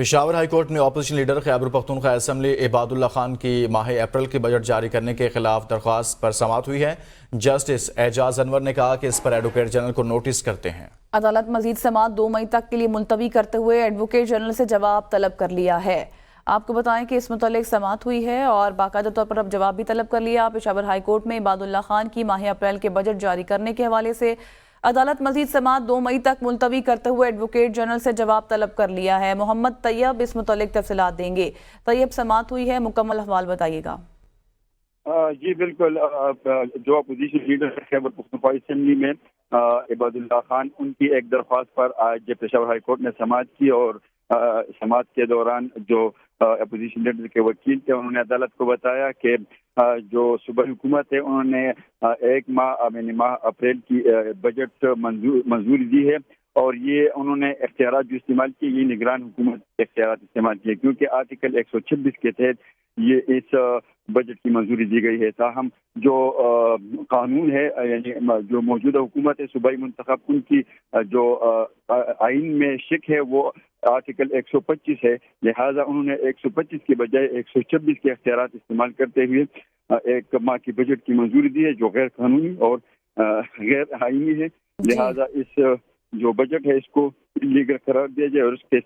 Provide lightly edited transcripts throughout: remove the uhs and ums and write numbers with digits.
Peshawar high court نے opposition leader Khyber Pakhtunkhwa assembly عباد اللہ خان کی ماہ اپریل کی بجٹ جاری کرنے کے خلاف درخواست پر سماعت ہوئی ہے۔ جسٹس اعجاز انور نے کہا کہ اس پر ایڈوکیٹ جنرل کو نوٹس کرتے ہیں۔ عدالت مزید سماعت 2 مئی تک کے لیے ملتوی کرتے ہوئے ایڈوکیٹ جنرل سے جواب طلب کر لیا ہے۔ آپ کو بتائیں کہ اس متعلق سماعت ہوئی ہے اور باقاعدہ طور پر اب جواب بھی طلب کر لیا۔ پشاور ہائی کورٹ میں عباد اللہ خان کی ماہ اپریل کے بجٹ جاری کرنے کے حوالے سے عدالت مزید سماعت 2 مئی تک ملتوی کرتے ہوئے ایڈوکیٹ جنرل سے جواب طلب کر لیا ہے۔ محمد طیب اس متعلق تفصیلات دیں گے۔ طیب، سماعت ہوئی ہے، مکمل احوال بتائیے گا۔ جی بالکل، جو opposition leader Khyber Pakhtunkhwa assembly میں عباد اللہ خان، ان کی ایک درخواست پر آج پشاور ہائی کورٹ نے سماعت کی، اور سماعت کے دوران جو اپوزیشن لیڈر کے وکیل تھے انہوں نے عدالت کو بتایا کہ جو صوبائی حکومت ہے انہوں نے 1 ماہ اپریل کی بجٹ منظوری دی ہے، اور یہ انہوں نے اختیارات جو استعمال کیے یہ نگران حکومت کے اختیارات استعمال کیے، کیونکہ آرٹیکل 126 کے تحت یہ اس بجٹ کی منظوری دی گئی ہے۔ تاہم جو قانون ہے، یعنی جو موجودہ حکومت ہے صوبائی منتخب، ان کی جو آئین میں شک ہے وہ آرٹیکل 125 ہے، لہذا انہوں نے 125 کے بجائے 126 کے اختیارات استعمال کرتے ہوئے 1 ماہ کی بجٹ کی منظوری دی ہے، جو غیر قانونی اور غیر آئینی ہے۔ لہذا اس جو بجٹ ہے اس کو لیگل قرار دیا جائے، اور اس کے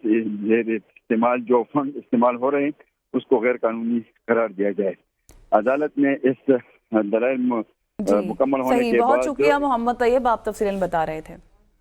استعمال جو فنڈ استعمال ہو رہے ہیں اس کو غیر قانونی قرار دیا جائے۔ عدالت نے اس دلائل مکمل ہونے کے بعد بہت شکریہ محمد طیب، آپ تفصیلاً بتا رہے تھے۔